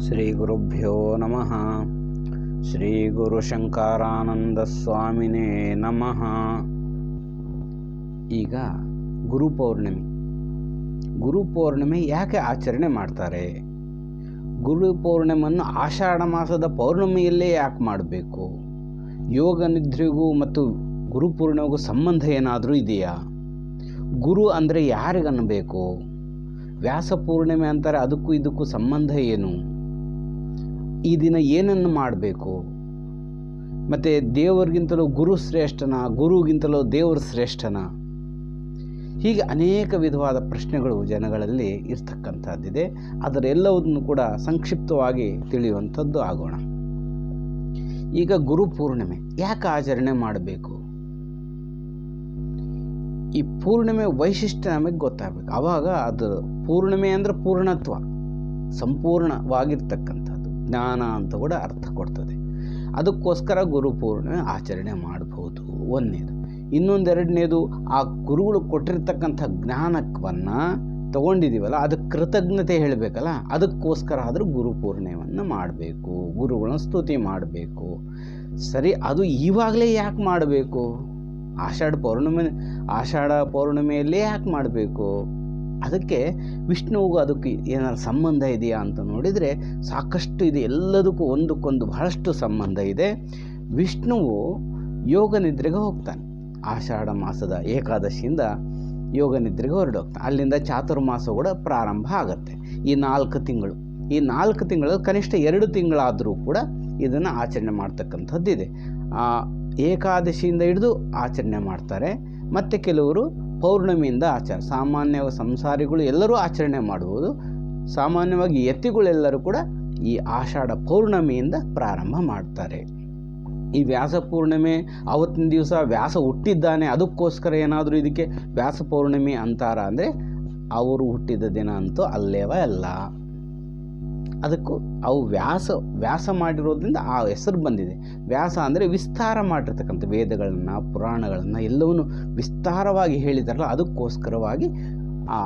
ಶ್ರೀ ಗುರುಭ್ಯೋ ನಮಃ. ಶ್ರೀ ಗುರು ಶಂಕರಾನಂದ ಸ್ವಾಮಿನೇ ನಮಃ. ಈಗ ಗುರುಪೌರ್ಣಿಮೆ ಯಾಕೆ ಆಚರಣೆ ಮಾಡ್ತಾರೆ? ಗುರುಪೌರ್ಣಿಮೆಯನ್ನು ಆಷಾಢ ಮಾಸದ ಪೌರ್ಣಮಿಯಲ್ಲೇ ಯಾಕೆ ಮಾಡಬೇಕು? ಯೋಗ ನಿದ್ರೆಗೂ ಮತ್ತು ಗುರುಪೂರ್ಣಿಮೆಗೂ ಸಂಬಂಧ ಏನಾದರೂ ಇದೆಯಾ? ಗುರು ಅಂದರೆ ಯಾರಿಗನ್ನಬೇಕು? ವ್ಯಾಸ ಪೂರ್ಣಿಮೆ ಅಂತಾರೆ, ಅದಕ್ಕೂ ಇದಕ್ಕೂ ಸಂಬಂಧ ಏನು? ಈ ದಿನ ಏನನ್ನು ಮಾಡಬೇಕು? ಮತ್ತು ದೇವರಿಗಿಂತಲೂ ಗುರು ಶ್ರೇಷ್ಠನ, ಗುರುಗಿಂತಲೂ ದೇವರು ಶ್ರೇಷ್ಠನ? ಹೀಗೆ ಅನೇಕ ವಿಧವಾದ ಪ್ರಶ್ನೆಗಳು ಜನಗಳಲ್ಲಿ ಇರ್ತಕ್ಕಂಥದ್ದಿದೆ. ಅದರೆಲ್ಲವನ್ನು ಕೂಡ ಸಂಕ್ಷಿಪ್ತವಾಗಿ ತಿಳಿಯುವಂಥದ್ದು ಆಗೋಣ. ಈಗ ಗುರುಪೂರ್ಣಿಮೆ ಯಾಕೆ ಆಚರಣೆ ಮಾಡಬೇಕು? ಈ ಪೂರ್ಣಿಮೆ ವೈಶಿಷ್ಟ್ಯ ನಮಗೆ ಗೊತ್ತಾಗಬೇಕು. ಆವಾಗ ಅದು ಪೂರ್ಣಿಮೆ ಅಂದರೆ ಪೂರ್ಣತ್ವ, ಸಂಪೂರ್ಣವಾಗಿರ್ತಕ್ಕಂಥದ್ದು, ಜ್ಞಾನ ಅಂತ ಕೂಡ ಅರ್ಥ ಕೊಡ್ತದೆ. ಅದಕ್ಕೋಸ್ಕರ ಗುರುಪೂರ್ಣಿಮೆ ಆಚರಣೆ ಮಾಡಬಹುದು. ಒಂದನೇದು. ಇನ್ನೊಂದೆರಡನೇದು, ಆ ಗುರುಗಳು ಕೊಟ್ಟಿರ್ತಕ್ಕಂಥ ಜ್ಞಾನವನ್ನು ತಗೊಂಡಿದ್ದೀವಲ್ಲ, ಅದಕ್ಕೆ ಕೃತಜ್ಞತೆ ಹೇಳಬೇಕಲ್ಲ, ಅದಕ್ಕೋಸ್ಕರ ಆದರೂ ಗುರುಪೂರ್ಣಿಮೆಯನ್ನು ಮಾಡಬೇಕು, ಗುರುಗಳನ್ನ ಸ್ತುತಿ ಮಾಡಬೇಕು. ಸರಿ, ಅದು ಇವಾಗಲೇ ಯಾಕೆ ಮಾಡಬೇಕು? ಆಷಾಢ ಪೌರ್ಣಿಮೆಯಲ್ಲೇ ಯಾಕೆ ಮಾಡಬೇಕು? ಅದಕ್ಕೆ ವಿಷ್ಣುವಿಗೂ ಅದಕ್ಕೆ ಏನಾದ್ರು ಸಂಬಂಧ ಇದೆಯಾ ಅಂತ ನೋಡಿದರೆ ಸಾಕಷ್ಟು ಇದೆ. ಎಲ್ಲದಕ್ಕೂ ಒಂದಕ್ಕೊಂದು ಬಹಳಷ್ಟು ಸಂಬಂಧ ಇದೆ. ವಿಷ್ಣುವು ಯೋಗ ನಿದ್ರೆಗೆ ಹೋಗ್ತಾನೆ. ಆಷಾಢ ಮಾಸದ ಏಕಾದಶಿಯಿಂದ ಯೋಗ ನಿದ್ರೆಗೆ ಹೊರಡೋಗ್ತಾನೆ. ಅಲ್ಲಿಂದ ಚಾತುರ್ಮಾಸ ಕೂಡ ಪ್ರಾರಂಭ ಆಗುತ್ತೆ. ಈ 4 ತಿಂಗಳು ಕನಿಷ್ಠ 2 ತಿಂಗಳಾದರೂ ಕೂಡ ಇದನ್ನು ಆಚರಣೆ ಮಾಡ್ತಕ್ಕಂಥದ್ದಿದೆ. ಏಕಾದಶಿಯಿಂದ ಹಿಡಿದು ಆಚರಣೆ ಮಾಡ್ತಾರೆ. ಮತ್ತು ಕೆಲವರು ಪೌರ್ಣಮಿಯಿಂದ ಸಾಮಾನ್ಯವಾಗಿ ಸಂಸಾರಿಗಳು ಎಲ್ಲರೂ ಆಚರಣೆ ಮಾಡುವುದು. ಸಾಮಾನ್ಯವಾಗಿ ಯತಿಗಳೆಲ್ಲರೂ ಕೂಡ ಈ ಆಷಾಢ ಪೌರ್ಣಮಿಯಿಂದ ಪ್ರಾರಂಭ ಮಾಡ್ತಾರೆ. ಈ ವ್ಯಾಸ ಪೂರ್ಣಿಮೆ ಅವತ್ತಿನ ದಿವಸ ವ್ಯಾಸ ಹುಟ್ಟಿದ್ದಾನೆ, ಅದಕ್ಕೋಸ್ಕರ ಏನಾದರೂ ಇದಕ್ಕೆ ವ್ಯಾಸ ಪೌರ್ಣಿಮೆ ಅಂತಾರ ಅಂದರೆ ಅವರು ಹುಟ್ಟಿದ ದಿನ ಅಂತೂ ಅಲ್ಲೇವ ಅಲ್ಲ. ಅದಕ್ಕೂ ಅವು ವ್ಯಾಸ ಮಾಡಿರೋದ್ರಿಂದ ಆ ಹೆಸರು ಬಂದಿದೆ. ವ್ಯಾಸ ಅಂದರೆ ವಿಸ್ತಾರ ಮಾಡಿರ್ತಕ್ಕಂಥ ವೇದಗಳನ್ನು, ಪುರಾಣಗಳನ್ನು ಎಲ್ಲವನ್ನೂ ವಿಸ್ತಾರವಾಗಿ ಹೇಳಿದಾರಲ್ಲ, ಅದಕ್ಕೋಸ್ಕರವಾಗಿ ಆ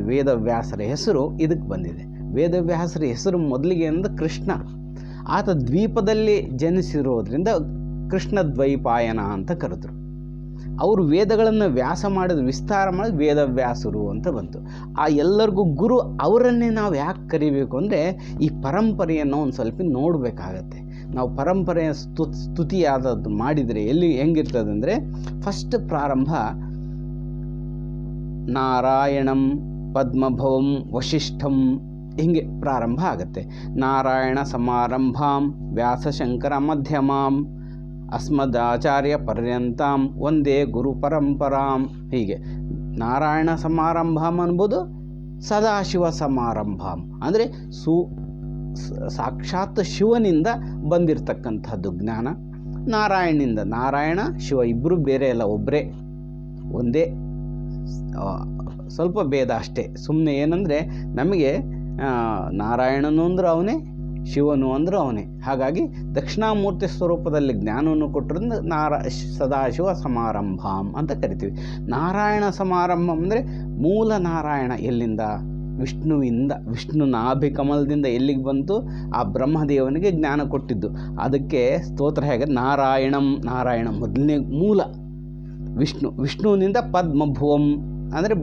ವೇದವ್ಯಾಸರ ಹೆಸರು ಇದಕ್ಕೆ ಬಂದಿದೆ. ವೇದವ್ಯಾಸರ ಹೆಸರು ಮೊದಲಿಗೆ ಅಂದರೆ ಕೃಷ್ಣ. ಆತ ದ್ವೀಪದಲ್ಲಿ ಜನಿಸಿರೋದ್ರಿಂದ ಕೃಷ್ಣ ದ್ವೈಪಾಯನ ಅಂತ ಕರೆದ್ರು. ಅವರು ವೇದಗಳನ್ನು ವಿಸ್ತಾರ ಮಾಡಿದ ವೇದವ್ಯಾಸರು ಅಂತ ಬಂತು. ಆ ಎಲ್ಲರಿಗೂ ಗುರು ಅವರನ್ನೇ ನಾವು ಯಾಕೆ ಕರಿಬೇಕು ಅಂದರೆ, ಈ ಪರಂಪರೆಯನ್ನು ಒಂದು ಸ್ವಲ್ಪ ನೋಡಬೇಕಾಗತ್ತೆ. ನಾವು ಪರಂಪರೆಯ ಸ್ತುತಿಯಾದದ್ದು ಮಾಡಿದರೆ ಹೆಂಗಿರ್ತದೆ ಅಂದರೆ, ಫಸ್ಟ್ ಪ್ರಾರಂಭ ನಾರಾಯಣಂ ಪದ್ಮಭವಂ ವಶಿಷ್ಠಂ, ಹೀಗೆ ಪ್ರಾರಂಭ ಆಗುತ್ತೆ. ನಾರಾಯಣ ಸಮಾರಂಭಾಂ ವ್ಯಾಸಶಂಕರ ಮಧ್ಯಮಾಂ ಅಸ್ಮದಾಚಾರ್ಯ ಪರ್ಯಂತಾಂ ಒಂದೇ ಗುರು ಪರಂಪರಾಂ. ಹೀಗೆ ನಾರಾಯಣ ಸಮಾರಂಭಾಂ ಅನ್ಬೋದು, ಸದಾಶಿವ ಸಮಾರಂಭಾಂ ಅಂದರೆ ಸಾಕ್ಷಾತ್ ಶಿವನಿಂದ ಬಂದಿರತಕ್ಕಂಥದ್ದು ಜ್ಞಾನ. ನಾರಾಯಣ ಶಿವ ಇಬ್ಬರು ಬೇರೆ ಅಲ್ಲ, ಒಬ್ಬರೇ, ಒಂದೇ, ಸ್ವಲ್ಪ ಭೇದ ಅಷ್ಟೇ. ಸುಮ್ಮನೆ ಏನಂದರೆ, ನಮಗೆ ನಾರಾಯಣನು ಅಂದ್ರೆ ಅವನೇ, ಶಿವನು ಅಂದ್ರೆ ಅವನೇ. ಹಾಗಾಗಿ ದಕ್ಷಿಣಾಮೂರ್ತಿ ಸ್ವರೂಪದಲ್ಲಿ ಜ್ಞಾನವನ್ನು ಕೊಟ್ಟರಿಂದ ಸದಾಶಿವ ಸಮಾರಂಭಾಂ ಅಂತ ಕರಿತೀವಿ. ನಾರಾಯಣ ಸಮಾರಂಭಂ ಅಂದರೆ ಮೂಲ ನಾರಾಯಣ ಎಲ್ಲಿಂದ? ವಿಷ್ಣು ನಾಭಿಕಮಲದಿಂದ ಎಲ್ಲಿಗೆ ಬಂತು? ಆ ಬ್ರಹ್ಮದೇವನಿಗೆ ಜ್ಞಾನ ಕೊಟ್ಟಿದ್ದು. ಅದಕ್ಕೆ ಸ್ತೋತ್ರ ಹೇಗೆ? ನಾರಾಯಣ ಮೊದಲನೇ ಮೂಲ ವಿಷ್ಣುವಿನಿಂದ ಪದ್ಮಭುವಂ ಅಂದರೆ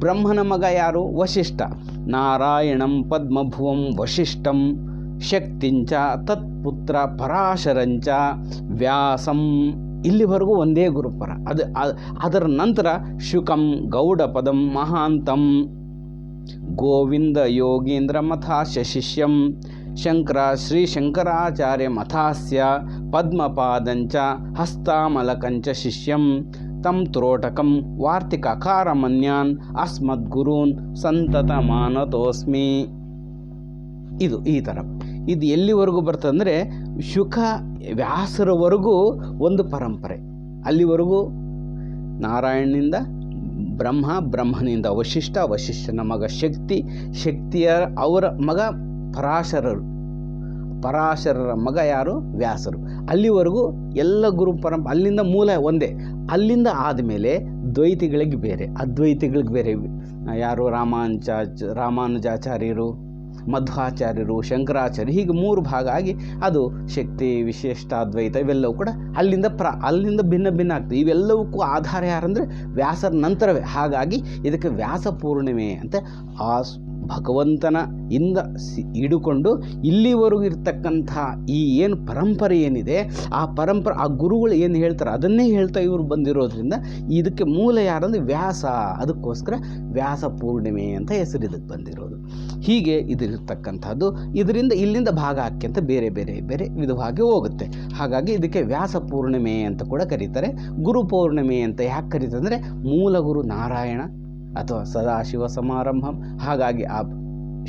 ಬ್ರಹ್ಮನ ಮಗ ಯಾರು? ವಶಿಷ್ಠ. ನಾರಾಯಣಂ ಪದ್ಮಭುವಂ ವಶಿಷ್ಠಂ ಶಕ್ತಿಂಚ ತತ್ಪುತ್ರ ಪರಾಶರಂಚ ವ್ಯಾಸಂ. ಇಲ್ಲಿವರೆಗೂ ಒಂದೇ ಗುರುಪರ. ಅದರ ನಂತರ ಶುಕಂ ಗೌಡಪದಂ ಮಹಾಂತಂ ಗೋವಿಂದ ಯೋಗೀಂದ್ರ ಮಥಾಸ್ಯ ಶಿಷ್ಯಂ ಶ್ರೀ ಶಂಕರಾಚಾರ್ಯ ಮಥಾಸ್ಯ ಪದ್ಮಪಾದಂಚ ಹಸ್ತಾಮಲಕಂಚ ಶಿಷ್ಯಂ ತಂ ತ್ರೋಟಕಂ ವಾರ್ತಿಕಕಾರಮನ್ಯಾನ್ ಅಸ್ಮದ್ಗುರೂನ್ ಸಂತತ ಮಾನತೋಸ್ಮಿ. ಈ ಥರ ಇದು ಎಲ್ಲಿವರೆಗೂ ಬರ್ತದಂದರೆ, ಶುಕ ವ್ಯಾಸರವರೆಗೂ ಒಂದು ಪರಂಪರೆ. ಅಲ್ಲಿವರೆಗೂ ನಾರಾಯಣನಿಂದ ಬ್ರಹ್ಮನಿಂದ ವಶಿಷ್ಠನ ಮಗ ಶಕ್ತಿಯ ಅವರ ಮಗ ಪರಾಶರರ ಮಗ ಯಾರು? ವ್ಯಾಸರು. ಅಲ್ಲಿವರೆಗೂ ಎಲ್ಲ ಗುರು ಅಲ್ಲಿಂದ ಮೂಲ ಒಂದೇ. ಅಲ್ಲಿಂದ ಆದಮೇಲೆ ದ್ವೈತಿಗಳಿಗೆ ಬೇರೆ, ಅದ್ವೈತಿಗಳಿಗೆ ಬೇರೆ. ಯಾರು? ರಾಮಾನುಜಾಚಾರ್ಯರು, ಮಧ್ವಾಚಾರ್ಯರು, ಶಂಕರಾಚಾರ್ಯರು, ಹೀಗೆ 3 ಭಾಗ ಆಗಿ ಅದು ಶಕ್ತಿ, ವಿಶಿಷ್ಟಾದ್ವೈತ ಇವೆಲ್ಲವೂ ಕೂಡ ಅಲ್ಲಿಂದ ಭಿನ್ನ ಭಿನ್ನ ಆಗ್ತದೆ. ಇವೆಲ್ಲವಕ್ಕೂ ಆಧಾರ ಯಾರಂದರೆ ವ್ಯಾಸರ ನಂತರವೇ. ಹಾಗಾಗಿ ಇದಕ್ಕೆ ವ್ಯಾಸ ಪೂರ್ಣಿಮೆ ಅಂತ ಆ ಭಗವಂತನ ಇಂದ ಹಿಡುಕೊಂಡು ಇಲ್ಲಿವರೆಗೂ ಇರ್ತಕ್ಕಂಥ ಈ ಏನು ಪರಂಪರೆ ಏನಿದೆ, ಆ ಗುರುಗಳು ಏನು ಹೇಳ್ತಾರೆ ಅದನ್ನೇ ಹೇಳ್ತಾ ಇವರು ಬಂದಿರೋದ್ರಿಂದ ಇದಕ್ಕೆ ಮೂಲ ಯಾರಂದರೆ ವ್ಯಾಸ. ಅದಕ್ಕೋಸ್ಕರ ವ್ಯಾಸ ಪೂರ್ಣಿಮೆ ಅಂತ ಹೆಸರು ಇದಕ್ಕೆ ಬಂದಿರೋದು. ಹೀಗೆ ಇದಿರ್ತಕ್ಕಂಥದ್ದು. ಇದರಿಂದ ಇಲ್ಲಿಂದ ಭಾಗ ಹಾಕ್ಯಂತ ಬೇರೆ ಬೇರೆ ಬೇರೆ ವಿಧವಾಗಿ ಹೋಗುತ್ತೆ. ಹಾಗಾಗಿ ಇದಕ್ಕೆ ವ್ಯಾಸ ಪೂರ್ಣಿಮೆ ಅಂತ ಕೂಡ ಕರೀತಾರೆ. ಗುರು ಪೌರ್ಣಿಮೆ ಅಂತ ಯಾಕೆ ಕರೀತಾರೆ ಅಂದರೆ ಮೂಲ ಗುರು ನಾರಾಯಣ ಅಥವಾ ಸದಾಶಿವ ಸಮಾರಂಭಂ. ಹಾಗಾಗಿ ಆ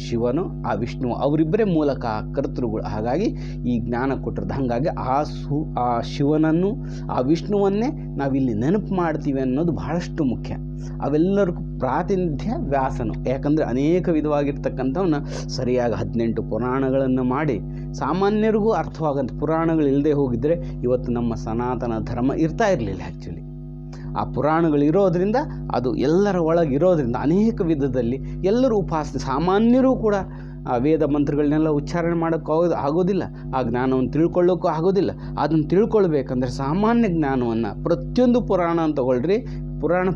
ಶಿವನು ಆ ವಿಷ್ಣು ಅವರಿಬ್ಬರೇ ಮೂಲಕ ಕರ್ತೃಗಳು. ಹಾಗಾಗಿ ಈ ಜ್ಞಾನ ಕೊಟ್ಟಿರೋದು. ಹಾಗಾಗಿ ಆ ಶಿವನನ್ನು ಆ ವಿಷ್ಣುವನ್ನೇ ನಾವಿಲ್ಲಿ ನೆನಪು ಮಾಡ್ತೀವಿ ಅನ್ನೋದು ಬಹಳಷ್ಟು ಮುಖ್ಯ. ಅವೆಲ್ಲರಿಗೂ ಪ್ರಾತಿನಿಧ್ಯ ವ್ಯಾಸನು. ಯಾಕಂದರೆ ಅನೇಕ ವಿಧವಾಗಿರ್ತಕ್ಕಂಥವನ್ನ ಸರಿಯಾಗಿ 18 ಪುರಾಣಗಳನ್ನು ಮಾಡಿ ಸಾಮಾನ್ಯರಿಗೂ ಅರ್ಥವಾಗಂಥ ಪುರಾಣಗಳು ಇಲ್ಲದೆ ಹೋಗಿದ್ದರೆ ಇವತ್ತು ನಮ್ಮ ಸನಾತನ ಧರ್ಮ ಇರ್ತಾ ಇರಲಿಲ್ಲ. ಆ್ಯಕ್ಚುಲಿ ಆ ಪುರಾಣಗಳಿರೋದ್ರಿಂದ, ಅದು ಎಲ್ಲರ ಒಳಗಿರೋದ್ರಿಂದ ಅನೇಕ ವಿಧದಲ್ಲಿ ಎಲ್ಲರೂ ಉಪಾಸನೆ, ಸಾಮಾನ್ಯರೂ ಕೂಡ ಆ ವೇದ ಮಂತ್ರಗಳನ್ನೆಲ್ಲ ಉಚ್ಚಾರಣೆ ಮಾಡೋಕ್ಕೆ ಆಗೋದಿಲ್ಲ, ಆ ಜ್ಞಾನವನ್ನು ತಿಳ್ಕೊಳ್ಳೋಕ್ಕೂ ಆಗೋದಿಲ್ಲ. ಅದನ್ನು ತಿಳ್ಕೊಳ್ಬೇಕಂದ್ರೆ ಸಾಮಾನ್ಯ ಜ್ಞಾನವನ್ನು ಪ್ರತಿಯೊಂದು ಪುರಾಣ ಅಂತ ತಗೊಳ್ರಿ,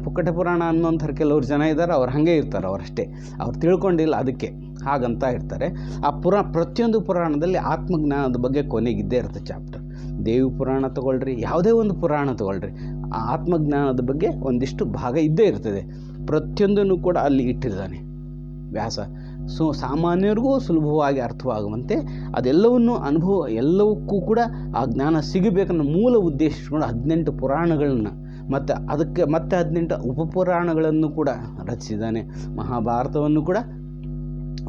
ಪುಕ್ಕಟ ಪುರಾಣ ಅನ್ನೋಂಥವ್ರು ಕೆಲವ್ರು ಜನ ಇದ್ದಾರೆ, ಅವ್ರು ಹಾಗೆ ಇರ್ತಾರೆ, ಅವರಷ್ಟೇ, ಅವ್ರು ತಿಳ್ಕೊಂಡಿಲ್ಲ, ಅದಕ್ಕೆ ಹಾಗಂತ ಇರ್ತಾರೆ. ಆ ಪ್ರತಿಯೊಂದು ಪುರಾಣದಲ್ಲಿ ಆತ್ಮಜ್ಞಾನದ ಬಗ್ಗೆ ಕೊನೆಗಿದ್ದೇ ಇರುತ್ತೆ ಚಾಪ್ಟರ್. ದೇವಿ ಪುರಾಣ ತಗೊಳ್ರಿ, ಯಾವುದೇ ಒಂದು ಪುರಾಣ ತಗೊಳ್ರಿ, ಆ ಆತ್ಮಜ್ಞಾನದ ಬಗ್ಗೆ ಒಂದಿಷ್ಟು ಭಾಗ ಇದ್ದೇ ಇರ್ತದೆ. ಪ್ರತಿಯೊಂದನ್ನು ಕೂಡ ಅಲ್ಲಿ ಇಟ್ಟಿದ್ದಾನೆ ವ್ಯಾಸ. ಸಾಮಾನ್ಯರಿಗೂ ಸುಲಭವಾಗಿ ಅರ್ಥವಾಗುವಂತೆ ಅದೆಲ್ಲವನ್ನು ಎಲ್ಲವಕ್ಕೂ ಕೂಡ ಆ ಜ್ಞಾನ ಸಿಗಬೇಕನ್ನೋ ಮೂಲ ಉದ್ದೇಶ ಇಟ್ಕೊಂಡು 18 ಪುರಾಣಗಳನ್ನು ಮತ್ತು ಅದಕ್ಕೆ ಮತ್ತೆ 18 ಉಪಪುರಾಣಗಳನ್ನು ಕೂಡ ರಚಿಸಿದ್ದಾನೆ. ಮಹಾಭಾರತವನ್ನು ಕೂಡ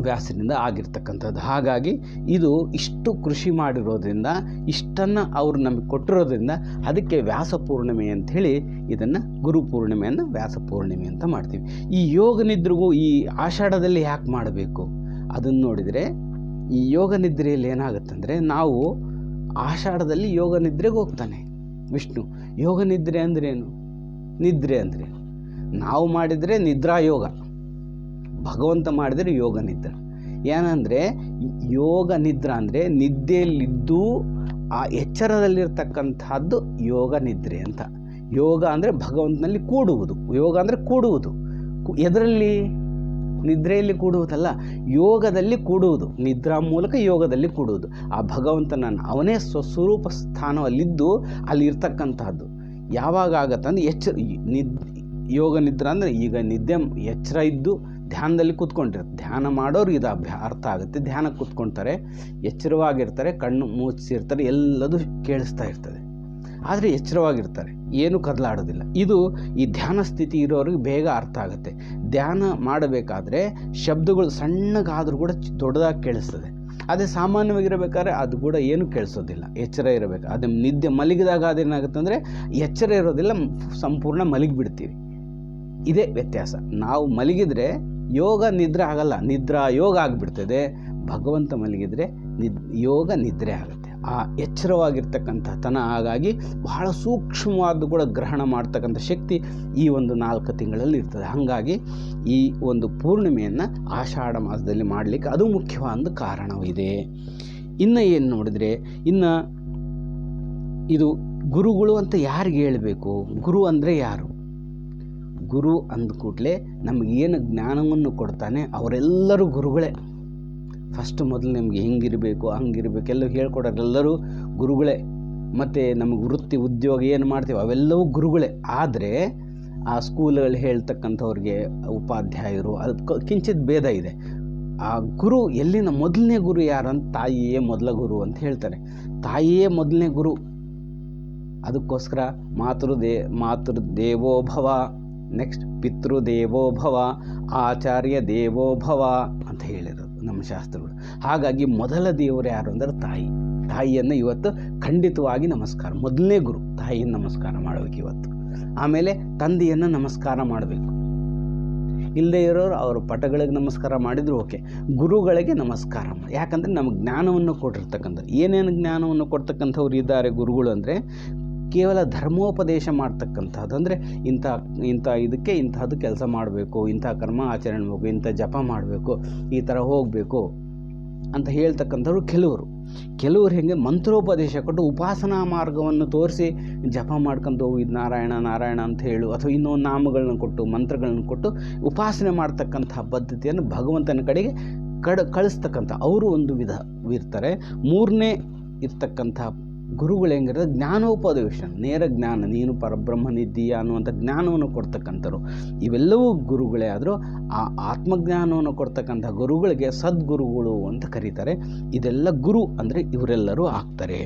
ವ್ಯಾಸರಿಂದ ಆಗಿರ್ತಕ್ಕಂಥದ್ದು. ಹಾಗಾಗಿ ಇದು ಇಷ್ಟು ಕೃಷಿ ಮಾಡಿರೋದ್ರಿಂದ, ಇಷ್ಟನ್ನು ಅವರು ನಮಗೆ ಕೊಟ್ಟಿರೋದ್ರಿಂದ ಅದಕ್ಕೆ ವ್ಯಾಸ ಪೂರ್ಣಿಮೆ ಅಂಥೇಳಿ ಇದನ್ನು ಗುರು ಪೂರ್ಣಿಮೆಯನ್ನು ವ್ಯಾಸ ಪೂರ್ಣಿಮೆ ಅಂತ ಮಾಡ್ತೀವಿ. ಈ ಯೋಗ ನಿದ್ರೆಗೂ ಈ ಆಷಾಢದಲ್ಲಿ ಯಾಕೆ ಮಾಡಬೇಕು ಅದನ್ನು ನೋಡಿದರೆ, ಈ ಯೋಗ ನಿದ್ರೆಯಲ್ಲಿ ಏನಾಗುತ್ತಂದರೆ, ನಾವು ಆಷಾಢದಲ್ಲಿ ಯೋಗ ನಿದ್ರೆಗೆ ಹೋಗ್ತಾನೆ ವಿಷ್ಣು. ಯೋಗ ನಿದ್ರೆ ಅಂದ್ರೇನು? ನಿದ್ರೆ ಅಂದರೆ ನಾವು ಮಾಡಿದರೆ ನಿದ್ರಾ ಯೋಗ, ಭಗವಂತ ಮಾಡಿದರೆ ಯೋಗ ನಿದ್ರೆ. ಏನಂದರೆ ಯೋಗ ನಿದ್ರಾ ಅಂದರೆ ನಿದ್ದೆಯಲ್ಲಿದ್ದು ಆ ಎಚ್ಚರದಲ್ಲಿರ್ತಕ್ಕಂಥದ್ದು ಯೋಗ ನಿದ್ರೆ ಅಂತ. ಯೋಗ ಅಂದರೆ ಭಗವಂತನಲ್ಲಿ ಕೂಡುವುದು, ಯೋಗ ಅಂದರೆ ಕೂಡುವುದು. ಎದರಲ್ಲಿ? ನಿದ್ರೆಯಲ್ಲಿ ಕೂಡುವುದಲ್ಲ, ಯೋಗದಲ್ಲಿ ಕೂಡುವುದು. ನಿದ್ರಾ ಮೂಲಕ ಯೋಗದಲ್ಲಿ ಕೂಡುವುದು. ಆ ಭಗವಂತನನ್ನು ಅವನೇ ಸ್ವಸ್ವರೂಪ ಸ್ಥಾನದಲ್ಲಿದ್ದು ಅಲ್ಲಿ ಇರ್ತಕ್ಕಂಥದ್ದು ಯಾವಾಗ ಆಗತ್ತಂದ್ರೆ ಯೋಗ ನಿದ್ರಾ ಅಂದರೆ ಈಗ ನಿದ್ದೆ ಎಚ್ಚರ ಇದ್ದು ಧ್ಯಾನದಲ್ಲಿ ಕೂತ್ಕೊಂಡಿರ್ತಾರೆ. ಧ್ಯಾನ ಮಾಡೋರು ಇದು ಅರ್ಥ ಆಗುತ್ತೆ. ಧ್ಯಾನಕ್ಕೆ ಕೂತ್ಕೊಳ್ತಾರೆ, ಎಚ್ಚರವಾಗಿರ್ತಾರೆ, ಕಣ್ಣು ಮುಚ್ಚಿರ್ತಾರೆ, ಎಲ್ಲದೂ ಕೇಳಿಸ್ತಾ ಇರ್ತದೆ, ಆದರೆ ಎಚ್ಚರವಾಗಿರ್ತಾರೆ, ಏನೂ ಕದಲಾಡೋದಿಲ್ಲ. ಇದು ಈ ಧ್ಯಾನ ಸ್ಥಿತಿ ಇರೋರಿಗೆ ಬೇಗ ಅರ್ಥ ಆಗುತ್ತೆ. ಧ್ಯಾನ ಮಾಡಬೇಕಾದ್ರೆ ಶಬ್ದಗಳು ಸಣ್ಣಗಾದರೂ ಕೂಡ ದೊಡ್ಡದಾಗಿ ಕೇಳಿಸ್ತದೆ. ಅದೇ ಸಾಮಾನ್ಯವಾಗಿರಬೇಕಾದ್ರೆ ಅದು ಕೂಡ ಏನೂ ಕೇಳಿಸೋದಿಲ್ಲ, ಎಚ್ಚರ ಇರಬೇಕು. ಅದು ನಿದ್ದೆ ಮಲಗಿದಾಗ ಅದೇನಾಗುತ್ತೆ ಅಂದರೆ ಎಚ್ಚರ ಇರೋದಿಲ್ಲ, ಸಂಪೂರ್ಣ ಮಲಗಿಬಿಡ್ತೀವಿ. ಇದೇ ವ್ಯತ್ಯಾಸ. ನಾವು ಮಲಗಿದರೆ ಯೋಗ ನಿದ್ರೆ ಆಗಲ್ಲ, ನಿದ್ರಾ ಯೋಗ ಆಗಿಬಿಡ್ತದೆ. ಭಗವಂತ ಮಲಗಿದರೆ ಯೋಗ ನಿದ್ರೆ ಆಗುತ್ತೆ. ಆ ಎಚ್ಚರವಾಗಿರ್ತಕ್ಕಂಥ ತನ. ಹಾಗಾಗಿ ಬಹಳ ಸೂಕ್ಷ್ಮವಾದ ಕೂಡ ಗ್ರಹಣ ಮಾಡ್ತಕ್ಕಂಥ ಶಕ್ತಿ ಈ ಒಂದು 4 ತಿಂಗಳಲ್ಲಿ ಇರ್ತದೆ. ಹಾಗಾಗಿ ಈ ಒಂದು ಪೂರ್ಣಿಮೆಯನ್ನು ಆಷಾಢ ಮಾಸದಲ್ಲಿ ಮಾಡಲಿಕ್ಕೆ ಅದು ಮುಖ್ಯವಾದ ಕಾರಣವಿದೆ. ಇನ್ನು ಏನು ನೋಡಿದರೆ, ಇನ್ನು ಇದು ಗುರುಗಳು ಅಂತ ಯಾರಿಗೆ ಹೇಳಬೇಕು? ಗುರು ಅಂದರೆ ಯಾರು? ಗುರು ಅಂದ ಕೂಡಲೇ ನಮಗೇನು ಜ್ಞಾನವನ್ನು ಕೊಡ್ತಾನೆ ಅವರೆಲ್ಲರೂ ಗುರುಗಳೇ. ಫಸ್ಟ್ ಮೊದಲು ನಮಗೆ ಹೆಂಗಿರಬೇಕು ಹಂಗಿರಬೇಕು ಎಲ್ಲ ಹೇಳ್ಕೊಡೋರೆಲ್ಲರೂ ಗುರುಗಳೇ. ಮತ್ತು ನಮಗೆ ವೃತ್ತಿ ಉದ್ಯೋಗ ಏನು ಮಾಡ್ತೀವಿ ಅವೆಲ್ಲವೂ ಗುರುಗಳೇ. ಆದರೆ ಆ ಸ್ಕೂಲ್ಗಳು ಹೇಳ್ತಕ್ಕಂಥವ್ರಿಗೆ ಉಪಾಧ್ಯಾಯರು ಅದು ಕಿಂಚಿತ್ ಭೇದ ಇದೆ. ಆ ಗುರು ಎಲ್ಲಿನ ಮೊದಲನೇ ಗುರು ಯಾರಂತ ತಾಯಿಯೇ ಮೊದಲ ಗುರು ಅಂತ ಹೇಳ್ತಾರೆ. ತಾಯಿಯೇ ಮೊದಲನೇ ಗುರು. ಅದಕ್ಕೋಸ್ಕರ ಮಾತೃದೇವೋ ಭವ, ನೆಕ್ಸ್ಟ್ ಪಿತೃದೇವೋ ಭವ, ಆಚಾರ್ಯ ದೇವೋ ಭವ ಅಂತ ಹೇಳಿರೋದು ನಮ್ಮ ಶಾಸ್ತ್ರಗಳು. ಹಾಗಾಗಿ ಮೊದಲ ದೇವರು ಯಾರು ಅಂದರೆ ತಾಯಿ. ತಾಯಿಯನ್ನು ಇವತ್ತು ಖಂಡಿತವಾಗಿ ನಮಸ್ಕಾರ, ಮೊದಲನೇ ಗುರು ತಾಯಿಯನ್ನು ನಮಸ್ಕಾರ ಮಾಡಬೇಕು ಇವತ್ತು. ಆಮೇಲೆ ತಂದೆಯನ್ನು ನಮಸ್ಕಾರ ಮಾಡಬೇಕು. ಇಲ್ಲದೆ ಇರೋರು ಅವರ ಪಟಗಳಿಗೆ ನಮಸ್ಕಾರ ಮಾಡಿದ್ರು ಓಕೆ, ಗುರುಗಳಿಗೆ ನಮಸ್ಕಾರ ಮಾಡಿ. ಯಾಕಂದರೆ ನಮಗೆ ಜ್ಞಾನವನ್ನು ಕೊಟ್ಟಿರ್ತಕ್ಕಂಥದ್ದು, ಏನೇನು ಜ್ಞಾನವನ್ನು ಕೊಡ್ತಕ್ಕಂಥವ್ರು ಇದ್ದಾರೆ ಗುರುಗಳು ಅಂದರೆ ಕೇವಲ ಧರ್ಮೋಪದೇಶ ಮಾಡ್ತಕ್ಕಂಥದ್ದು. ಅಂದರೆ ಇಂಥ ಇದಕ್ಕೆ ಇಂಥದ್ದು ಕೆಲಸ ಮಾಡಬೇಕು, ಇಂಥ ಕರ್ಮ ಆಚರಣೆ ಮಾಡಬೇಕು, ಇಂಥ ಜಪ ಮಾಡಬೇಕು, ಈ ಥರ ಹೋಗಬೇಕು, ಅಂತ ಹೇಳ್ತಕ್ಕಂಥವ್ರು ಕೆಲವರು ಹೆಂಗೆ ಮಂತ್ರೋಪದೇಶ ಕೊಟ್ಟು ಉಪಾಸನಾ ಮಾರ್ಗವನ್ನು ತೋರಿಸಿ ಜಪ ಮಾಡ್ಕೊಂಡು ಹೋಗು, ಇದು ನಾರಾಯಣ ನಾರಾಯಣ ಅಂತ ಹೇಳು, ಅಥವಾ ಇನ್ನೊಂದು ನಾಮಗಳನ್ನ ಕೊಟ್ಟು ಮಂತ್ರಗಳನ್ನು ಕೊಟ್ಟು ಉಪಾಸನೆ ಮಾಡ್ತಕ್ಕಂಥ ಪದ್ಧತಿಯನ್ನು ಭಗವಂತನ ಕಡೆಗೆ ಕಳಿಸ್ತಕ್ಕಂಥ ಅವರು ಒಂದು ವಿಧ ಇರ್ತಾರೆ. ಮೂರನೇ ಇರ್ತಕ್ಕಂಥ ಗುರುಗಳು ಹೆಂಗಿರೋದು, ಜ್ಞಾನೋಪದೇಶ, ನೇರ ಜ್ಞಾನ, ನೀನು ಪರಬ್ರಹ್ಮನಿದ್ದೀಯ ಅನ್ನುವಂಥ ಜ್ಞಾನವನ್ನು ಕೊಡ್ತಕ್ಕಂಥವ್ರು. ಇವೆಲ್ಲವೂ ಗುರುಗಳೇ ಆದರೂ ಆ ಆತ್ಮಜ್ಞಾನವನ್ನು ಕೊಡ್ತಕ್ಕಂಥ ಗುರುಗಳಿಗೆ ಸದ್ಗುರುಗಳು ಅಂತ ಕರೀತಾರೆ. ಇದೆಲ್ಲ ಗುರು ಅಂದರೆ ಇವರೆಲ್ಲರೂ ಆಗ್ತಾರೆ.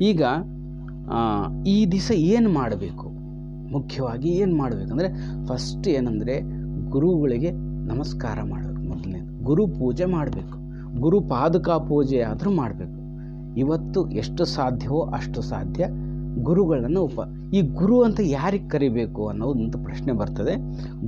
ಈಗ ಈ ದಿವಸ ಏನು ಮಾಡಬೇಕು, ಮುಖ್ಯವಾಗಿ ಏನು ಮಾಡಬೇಕಂದ್ರೆ ಫಸ್ಟ್ ಏನಂದರೆ ಗುರುಗಳಿಗೆ ನಮಸ್ಕಾರ ಮಾಡಬೇಕು. ಮೊದಲನೇದು ಗುರು ಪೂಜೆ ಮಾಡಬೇಕು. ಗುರು ಪಾದುಕಾ ಪೂಜೆ ಆದರೂ ಮಾಡಬೇಕು. ಇವತ್ತು ಎಷ್ಟು ಸಾಧ್ಯವೋ ಅಷ್ಟು ಸಾಧ್ಯ ಗುರುಗಳನ್ನು ಈ ಗುರು ಅಂತ ಯಾರಿಗೆ ಕರಿಬೇಕು ಅನ್ನೋದೊಂದು ಪ್ರಶ್ನೆ ಬರ್ತದೆ.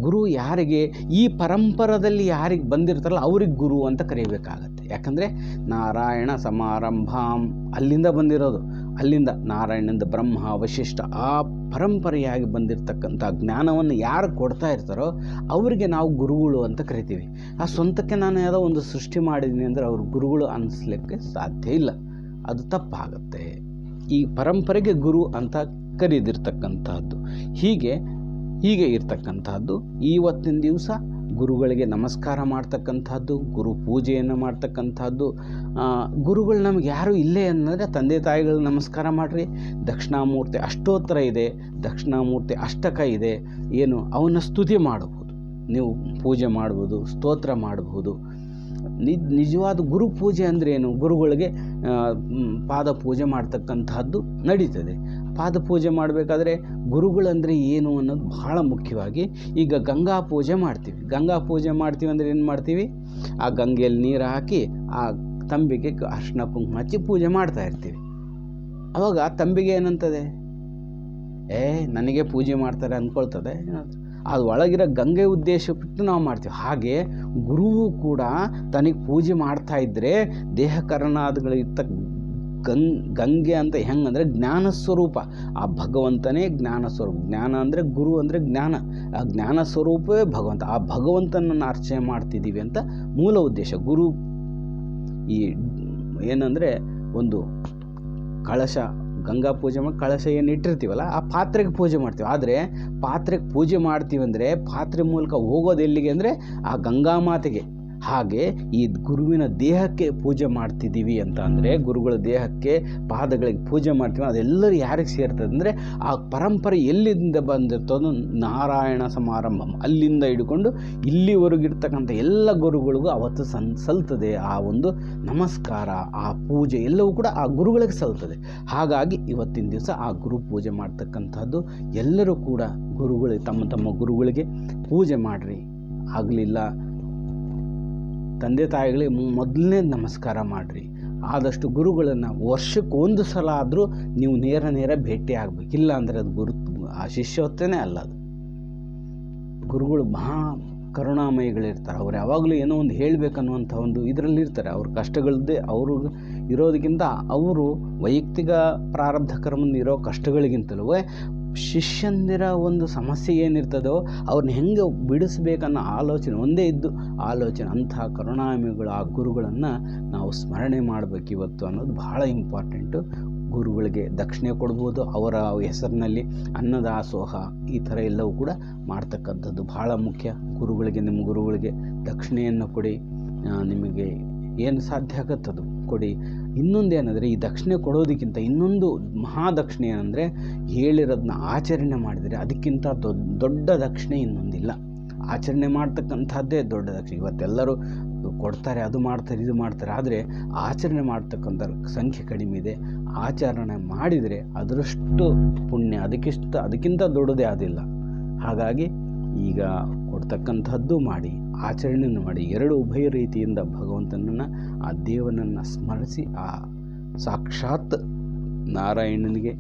ಗುರು ಯಾರಿಗೆ, ಈ ಪರಂಪರದಲ್ಲಿ ಯಾರಿಗೆ ಬಂದಿರ್ತಾರಲ್ಲ ಅವ್ರಿಗೆ ಗುರು ಅಂತ ಕರಿಬೇಕಾಗತ್ತೆ. ಯಾಕಂದರೆ ನಾರಾಯಣ ಸಮಾರಂಭಾಂ ಅಲ್ಲಿಂದ ಬಂದಿರೋದು, ಅಲ್ಲಿಂದ ನಾರಾಯಣನಿಂದ ಬ್ರಹ್ಮ ವಶಿಷ್ಠ ಆ ಪರಂಪರೆಯಾಗಿ ಬಂದಿರತಕ್ಕಂಥ ಜ್ಞಾನವನ್ನು ಯಾರು ಕೊಡ್ತಾ ಇರ್ತಾರೋ ಅವರಿಗೆ ನಾವು ಗುರುಗಳು ಅಂತ ಕರಿತೀವಿ. ಆ ಸ್ವಂತಕ್ಕೆ ನಾನು ಯಾವುದೋ ಒಂದು ಸೃಷ್ಟಿ ಮಾಡಿದ್ದೀನಿ ಅಂದರೆ ಅವ್ರು ಗುರುಗಳು ಅನ್ನಿಸ್ಲಿಕ್ಕೆ ಸಾಧ್ಯ ಇಲ್ಲ, ಅದು ತಪ್ಪಾಗುತ್ತೆ. ಈ ಪರಂಪರೆಗೆ ಗುರು ಅಂತ ಕರೆದಿರ್ತಕ್ಕಂಥದ್ದು ಹೀಗೆ ಇರ್ತಕ್ಕಂಥದ್ದು. ಇವತ್ತಿನ ದಿವಸ ಗುರುಗಳಿಗೆ ನಮಸ್ಕಾರ ಮಾಡ್ತಕ್ಕಂಥದ್ದು, ಗುರು ಪೂಜೆಯನ್ನು ಮಾಡ್ತಕ್ಕಂಥದ್ದು. ಗುರುಗಳು ನಮಗೆ ಯಾರೂ ಇಲ್ಲೇ ಅಂದರೆ ತಂದೆ ತಾಯಿಗಳು ನಮಸ್ಕಾರ ಮಾಡಿರಿ. ದಕ್ಷಿಣಾಮೂರ್ತಿ ಅಷ್ಟೋತ್ತರ ಇದೆ, ದಕ್ಷಿಣಾಮೂರ್ತಿ ಅಷ್ಟಕ ಇದೆ, ಏನು ಅವನ್ನ ಸ್ತುತಿ ಮಾಡಬಹುದು, ನೀವು ಪೂಜೆ ಮಾಡ್ಬೋದು, ಸ್ತೋತ್ರ ಮಾಡಬಹುದು. ನಿಜವಾದ ಗುರು ಪೂಜೆ ಅಂದರೆ ಏನು, ಗುರುಗಳಿಗೆ ಪಾದ ಪೂಜೆ ಮಾಡ್ತಕ್ಕಂಥದ್ದು ನಡೀತದೆ. ಪಾದ ಪೂಜೆ ಮಾಡಬೇಕಾದ್ರೆ ಗುರುಗಳಂದರೆ ಏನು ಅನ್ನೋದು ಬಹಳ ಮುಖ್ಯವಾಗಿ. ಈಗ ಗಂಗಾ ಪೂಜೆ ಮಾಡ್ತೀವಿ. ಗಂಗಾ ಪೂಜೆ ಮಾಡ್ತೀವಿ ಅಂದರೆ ಏನು ಮಾಡ್ತೀವಿ, ಆ ಗಂಗೆಯಲ್ಲಿ ನೀರು ಹಾಕಿ ಆ ತಂಬಿಗೆ ಅರ್ಶಿನ ಕುಂಕುಮ ಹಚ್ಚಿ ಪೂಜೆ ಮಾಡ್ತಾ ಇರ್ತೀವಿ. ಅವಾಗ ತಂಬಿಗೆ ಏನಂತದೆ, ನನಗೆ ಪೂಜೆ ಮಾಡ್ತಾರೆ ಅಂದ್ಕೊಳ್ತದೆ. ಅದು ಒಳಗಿರೋ ಗಂಗೆ ಉದ್ದೇಶ ಬಿಟ್ಟು ನಾವು ಮಾಡ್ತೀವಿ. ಹಾಗೆ ಗುರುವು ಕೂಡ ತನಗೆ ಪೂಜೆ ಮಾಡ್ತಾ ಇದ್ದರೆ ದೇಹಕರಣಾದಿಗಳಿರ್ತ ಗಂಗೆ ಅಂತ ಹೆಂಗಂದರೆ ಜ್ಞಾನ ಸ್ವರೂಪ, ಆ ಭಗವಂತನೇ ಜ್ಞಾನ ಸ್ವರೂಪ. ಜ್ಞಾನ ಅಂದರೆ ಗುರು ಅಂದರೆ ಜ್ಞಾನ, ಆ ಜ್ಞಾನ ಸ್ವರೂಪವೇ ಭಗವಂತ. ಆ ಭಗವಂತನನ್ನು ಅರ್ಚನೆ ಮಾಡ್ತಿದ್ದೀವಿ ಅಂತ ಮೂಲ ಉದ್ದೇಶ. ಗುರು ಈ ಏನಂದರೆ ಒಂದು ಕಳಶ, ಗಂಗಾ ಪೂಜೆ ಮಾಡಿ ಕಳಶ ಏನು ಇಟ್ಟಿರ್ತೀವಲ್ಲ ಆ ಪಾತ್ರೆಗೆ ಪೂಜೆ ಮಾಡ್ತೀವಿ. ಆದರೆ ಪಾತ್ರೆಗೆ ಪೂಜೆ ಮಾಡ್ತೀವಿ ಅಂದರೆ ಪಾತ್ರೆ ಮೂಲಕ ಹೋಗೋದು ಎಲ್ಲಿಗೆ ಅಂದರೆ ಆ ಗಂಗಾ ಮಾತೆಗೆ. ಹಾಗೆ ಈ ಗುರುವಿನ ದೇಹಕ್ಕೆ ಪೂಜೆ ಮಾಡ್ತಿದ್ದೀವಿ ಅಂತ ಅಂದರೆ, ಗುರುಗಳ ದೇಹಕ್ಕೆ ಪಾದಗಳಿಗೆ ಪೂಜೆ ಮಾಡ್ತೀವಿ, ಅದೆಲ್ಲರೂ ಯಾರಿಗೆ ಸೇರ್ತದೆ ಅಂದರೆ ಆ ಪರಂಪರೆ ಎಲ್ಲಿಂದ ಬಂದಿರ್ತದೋ ನಾರಾಯಣ ಸಮಾರಂಭಂ ಅಲ್ಲಿಂದ ಹಿಡ್ಕೊಂಡು ಇಲ್ಲಿವರೆಗಿರ್ತಕ್ಕಂಥ ಎಲ್ಲ ಗುರುಗಳಿಗೂ ಅವತ್ತು ಸಲ್ತದೆ ಆ ಒಂದು ನಮಸ್ಕಾರ, ಆ ಪೂಜೆ ಎಲ್ಲವೂ ಕೂಡ ಆ ಗುರುಗಳಿಗೆ ಸಲ್ತದೆ. ಹಾಗಾಗಿ ಇವತ್ತಿನ ದಿವಸ ಆ ಗುರು ಪೂಜೆ ಮಾಡ್ತಕ್ಕಂಥದ್ದು ಎಲ್ಲರೂ ಕೂಡ ತಮ್ಮ ತಮ್ಮ ಗುರುಗಳಿಗೆ ಪೂಜೆ ಮಾಡಿರಿ. ಆಗಲಿಲ್ಲ ತಂದೆ ತಾಯಿಗಳಿಗೆ ಮೊದಲನೇ ನಮಸ್ಕಾರ ಮಾಡಿರಿ. ಆದಷ್ಟು ಗುರುಗಳನ್ನು ವರ್ಷಕ್ಕೆ ಒಂದು ಸಲ ಆದರೂ ನೀವು ನೇರ ಭೇಟಿ ಆಗಬೇಕು. ಇಲ್ಲ ಅಂದರೆ ಅದು ಆ ಶಿಷ್ಯೋತ್ತನೇ ಅಲ್ಲ. ಅದು ಗುರುಗಳು ಮಹಾ ಕರುಣಾಮಯಿಗಳಿರ್ತಾರೆ. ಅವ್ರು ಯಾವಾಗಲೂ ಏನೋ ಒಂದು ಹೇಳಬೇಕನ್ನುವಂಥ ಒಂದು ಇದರಲ್ಲಿರ್ತಾರೆ. ಅವ್ರ ಕಷ್ಟಗಳದ್ದೇ ಅವರು ಇರೋದಕ್ಕಿಂತ ಅವರು ವೈಯಕ್ತಿಕ ಪ್ರಾರಬ್ಧ ಕರ್ಮದಿಂದ ಇರೋ ಕಷ್ಟಗಳಿಗಿಂತಲೂ ಶಿಷ್ಯಂದಿರ ಒಂದು ಸಮಸ್ಯೆ ಏನಿರ್ತದೋ ಅವ್ರನ್ನ ಹೆಂಗೆ ಬಿಡಿಸ್ಬೇಕನ್ನೋ ಆಲೋಚನೆ ಒಂದೇ ಇದ್ದು ಆಲೋಚನೆ. ಅಂತಹ ಕರುಣಾಮಯಿಗಳು ಆ ಗುರುಗಳನ್ನು ನಾವು ಸ್ಮರಣೆ ಮಾಡಬೇಕು ಇವತ್ತು ಅನ್ನೋದು ಬಹಳ ಇಂಪಾರ್ಟೆಂಟು. ಗುರುಗಳಿಗೆ ದಕ್ಷಿಣೆ ಕೊಡ್ಬೋದು, ಅವರ ಹೆಸರಿನಲ್ಲಿ ಅನ್ನದಾಸೋಹ ಈ ಥರ ಎಲ್ಲವೂ ಕೂಡ ಮಾಡ್ತಕ್ಕಂಥದ್ದು ಬಹಳ ಮುಖ್ಯ. ನಿಮ್ಮ ಗುರುಗಳಿಗೆ ದಕ್ಷಿಣೆಯನ್ನು ಕೊಡಿ, ನಿಮಗೆ ಏನು ಸಾಧ್ಯ ಆಗುತ್ತದು ಕೊಡಿ. ಇನ್ನೊಂದೇನೆಂದರೆ ಈ ದಕ್ಷಿಣೆ ಕೊಡೋದಕ್ಕಿಂತ ಇನ್ನೊಂದು ಮಹಾದಕ್ಷಿಣೆ ಏನಂದರೆ ಹೇಳಿರೋದನ್ನ ಆಚರಣೆ ಮಾಡಿದರೆ ಅದಕ್ಕಿಂತ ದೊಡ್ಡ ದಕ್ಷಿಣೆ ಇನ್ನೊಂದಿಲ್ಲ. ಆಚರಣೆ ಮಾಡ್ತಕ್ಕಂಥದ್ದೇ ದೊಡ್ಡ ದಕ್ಷಿಣೆ. ಇವತ್ತೆಲ್ಲರೂ ಕೊಡ್ತಾರೆ, ಅದು ಮಾಡ್ತಾರೆ, ಇದು ಮಾಡ್ತಾರೆ, ಆದರೆ ಆಚರಣೆ ಮಾಡ್ತಕ್ಕಂಥ ಸಂಖ್ಯೆ ಕಡಿಮೆ ಇದೆ. ಆಚರಣೆ ಮಾಡಿದರೆ ಅದರಷ್ಟು ಪುಣ್ಯ ಅದಕ್ಕಿಂತ ದೊಡ್ಡದೇ ಆದಿಲ್ಲ. ಹಾಗಾಗಿ ಈಗ ಕೊಡ್ತಕ್ಕಂಥದ್ದು ಮಾಡಿ, ಆಚರಣೆಯನ್ನು ಮಾಡಿ, ಎರಡು ಉಭಯ ರೀತಿಯಿಂದ ಭಗವಂತನನ್ನು ಆ ದೇವನನ್ನು ಸ್ಮರಿಸಿ ಆ ಸಾಕ್ಷಾತ್ ನಾರಾಯಣನಿಗೆ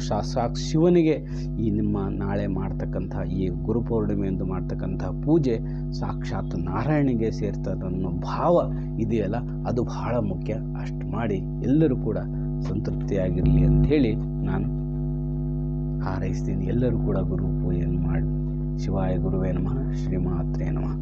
ಸಾಕ್ಷಾತ್ ಶಿವನಿಗೆ ಈ ನಿಮ್ಮ ನಾಳೆ ಮಾಡ್ತಕ್ಕಂಥ ಈ ಗುರುಪೌರ್ಣಿಮೆ ಎಂದು ಮಾಡ್ತಕ್ಕಂಥ ಪೂಜೆ ಸಾಕ್ಷಾತ್ ನಾರಾಯಣಿಗೆ ಸೇರ್ತದನ್ನೋ ಭಾವ ಇದೆಯಲ್ಲ ಅದು ಬಹಳ ಮುಖ್ಯ. ಅಷ್ಟು ಮಾಡಿ ಎಲ್ಲರೂ ಕೂಡ ಸಂತೃಪ್ತಿಯಾಗಿರಲಿ ಅಂಥೇಳಿ ನಾನು ಹಾರೈಸ್ತೀನಿ. ಎಲ್ಲರೂ ಕೂಡ ಗುರು ಪೂಜೆಯನ್ನು ಮಾಡಿ. ಶಿವಾಯ ಗುರುವೇ ನಮಃ. ಶ್ರೀಮಾತ್ರೇ ನಮಃ.